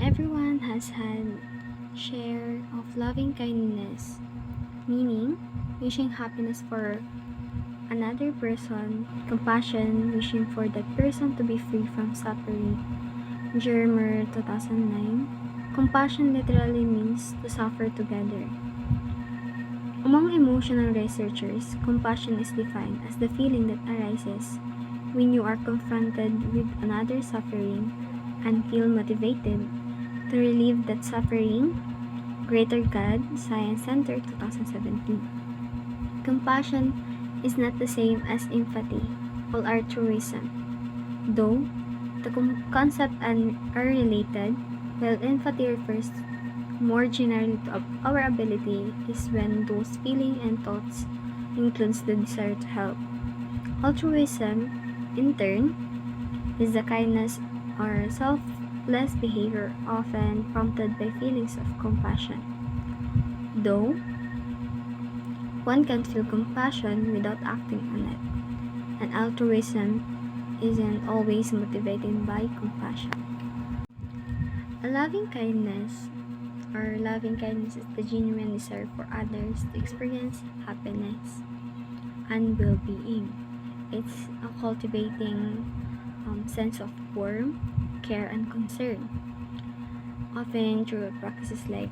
Everyone has had share of loving kindness, meaning wishing happiness for another person, compassion, wishing for that person to be free from suffering. Germer 2009. Compassion literally means to suffer together. Among emotional researchers, compassion is defined as the feeling that arises when you are confronted with another suffering and feel motivated to relieve that suffering. Greater God, Science Center 2017. Compassion is not the same as empathy or altruism, though the concepts are related. While empathy refers more generally to our ability is when those feelings and thoughts includes the desire to help. Altruism, in turn, is the kindness or selfless behavior often prompted by feelings of compassion. Though one can feel compassion without acting on it, and altruism isn't always motivated by compassion. A loving kindness is the genuine desire for others to experience happiness and well-being. It's a cultivating sense of warmth, care, and concern, often through practices like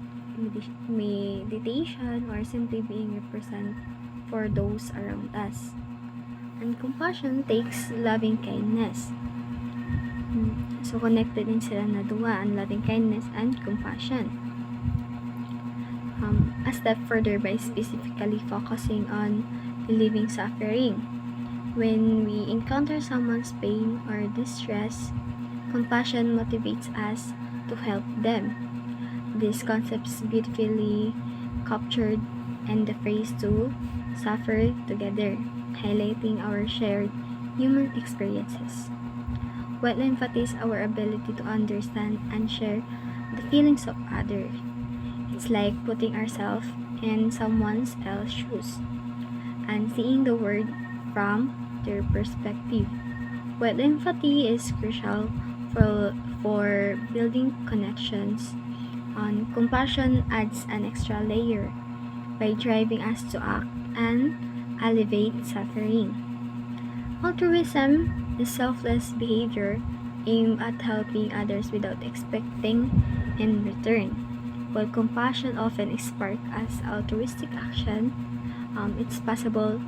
meditation or simply being a present for those around us. And compassion takes loving kindness. So, connected din sila na dua, ang loving kindness and compassion. A step further by specifically focusing on relieving suffering. When we encounter someone's pain or distress, compassion motivates us to help them. This concept is beautifully captured in the phrase to suffer together, highlighting our shared human experiences. While empathy is our ability to understand and share the feelings of others. It's like putting ourselves in someone else's shoes and seeing the world from their perspective. While empathy is crucial for building connections, compassion adds an extra layer by driving us to act and alleviate suffering. Altruism is selfless behavior aimed at helping others without expecting in return. While compassion often is sparked as altruistic action, it's possible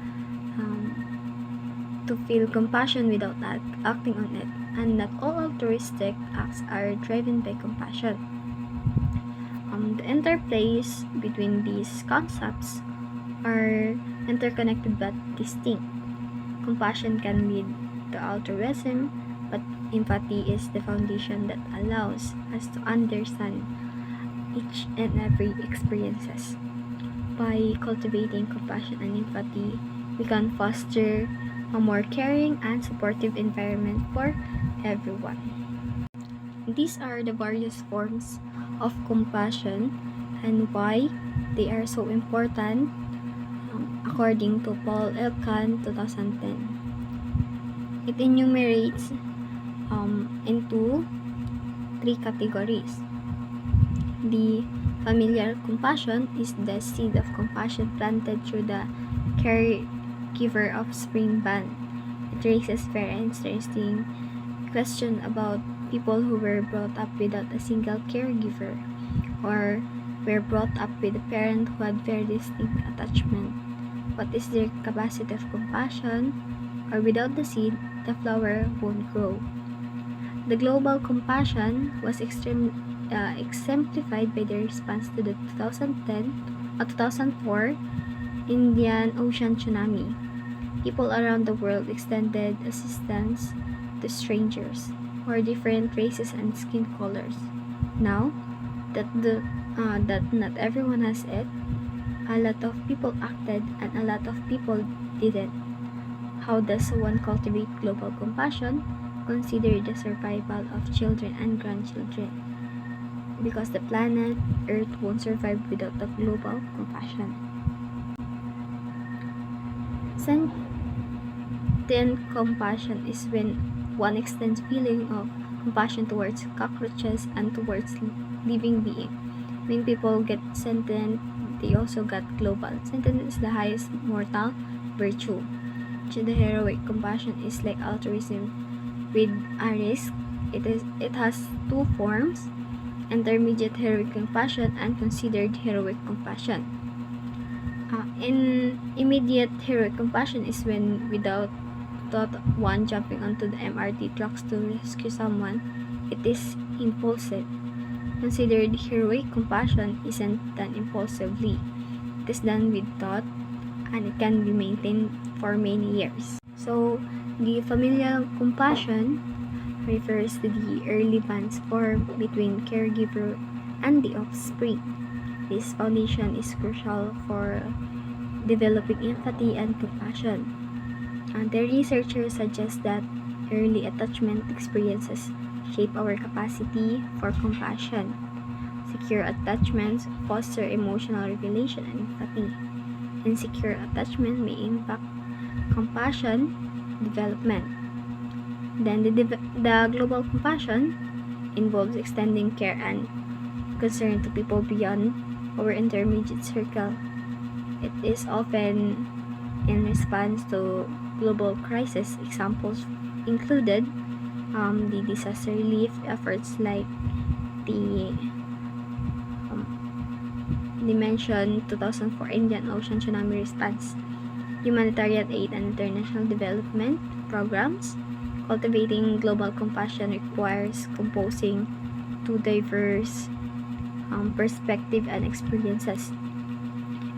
to feel compassion without acting on it, and not all altruistic acts are driven by compassion. The interplays between these concepts are interconnected but distinct. Compassion can lead to altruism, but empathy is the foundation that allows us to understand each and every experiences. By cultivating compassion and empathy, we can foster a more caring and supportive environment for everyone. These are the various forms of compassion and why they are so important according to Paul Elkan 2010. It enumerates into three categories. The familiar compassion is the seed of compassion planted through the caregiver of spring band. It raises very interesting question about people who were brought up without a single caregiver or were brought up with a parent who had very distinct attachment. What is their capacity of compassion? Or without the seed, the flower won't grow. The global compassion was exemplified by the response to the 2004 Indian Ocean tsunami. People around the world extended assistance to strangers or different races and skin colors. Now that not everyone has it, a lot of people acted and a lot of people didn't. How does one cultivate global compassion? Consider the survival of children and grandchildren, because the planet Earth won't survive without the global compassion. Sentient compassion is when one extends feeling of compassion towards cockroaches and towards living beings. When people get sentient, they also got global. Sentient is the highest mortal virtue. The heroic compassion is like altruism with a risk. It has two forms: intermediate heroic compassion and considered heroic compassion. In immediate heroic compassion is when, without thought one jumping onto the MRT tracks to rescue someone, it is impulsive. Considered heroic compassion isn't done impulsively. It is done with thought, and it can be maintained for many years. So, the familial compassion refers to the early bonds formed between caregiver and the offspring. This foundation is crucial for developing empathy and compassion. And the researchers suggest that early attachment experiences shape our capacity for compassion. Secure attachments foster emotional regulation and empathy. Insecure attachment may impact compassion development. Then the global compassion involves extending care and concern to people beyond our intermediate circle. It is often in response to global crisis. Examples included the disaster relief efforts like the mentioned 2004 Indian Ocean tsunami response, humanitarian aid and international development programs. Cultivating global compassion requires composing two diverse perspectives and experiences,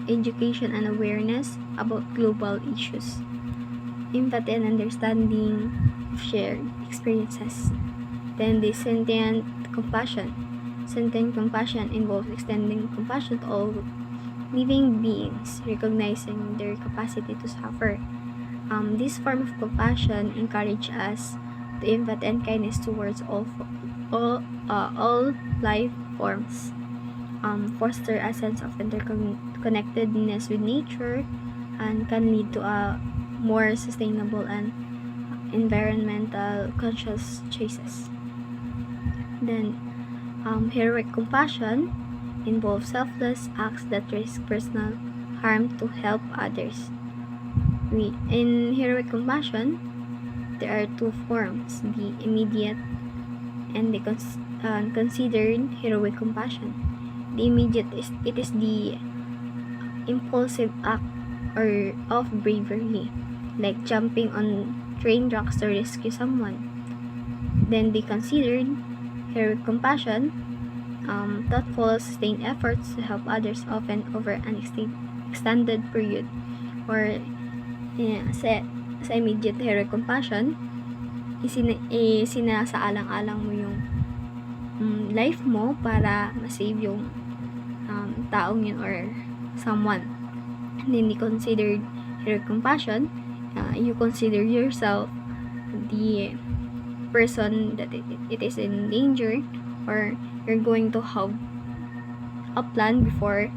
education and awareness about global issues, empathy and understanding of shared experiences. Then the sentient compassion. Sentient compassion involves extending compassion to all living beings, recognizing their capacity to suffer. This form of compassion encourages us to empathy and kindness towards all life forms. Foster a sense of interconnectedness with nature, and can lead to a more sustainable and environmental conscious choices. Then, heroic compassion involves selfless acts that risk personal harm to help others. In heroic compassion, there are two forms: the immediate and the considered heroic compassion. The immediate is the impulsive act or of bravery, like jumping on train tracks to rescue someone. Then the considered heroic compassion, thoughtful, sustained efforts to help others, often over an extended period. Or sa immediate heroic compassion, sinasaalang-alang mo yung life mo para ma-save yung taong yun or someone. And then the considered heroic compassion, you consider yourself the person that it is in danger, or you're going to have a plan before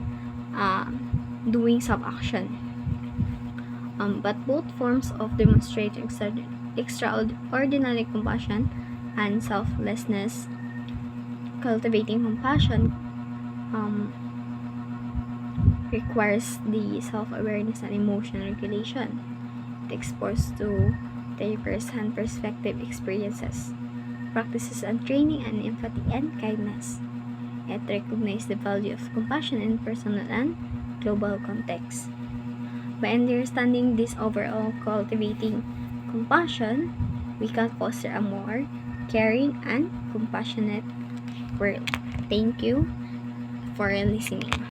doing some action. But both forms of demonstrate extraordinary compassion and selflessness. Cultivating compassion requires the self-awareness and emotional regulation. It exposed to diverse and perspective experiences, practices and training and empathy and kindness. It recognizes the value of compassion in personal and global contexts. By understanding this overall cultivating compassion, we can foster a more caring and compassionate world. Thank you for listening.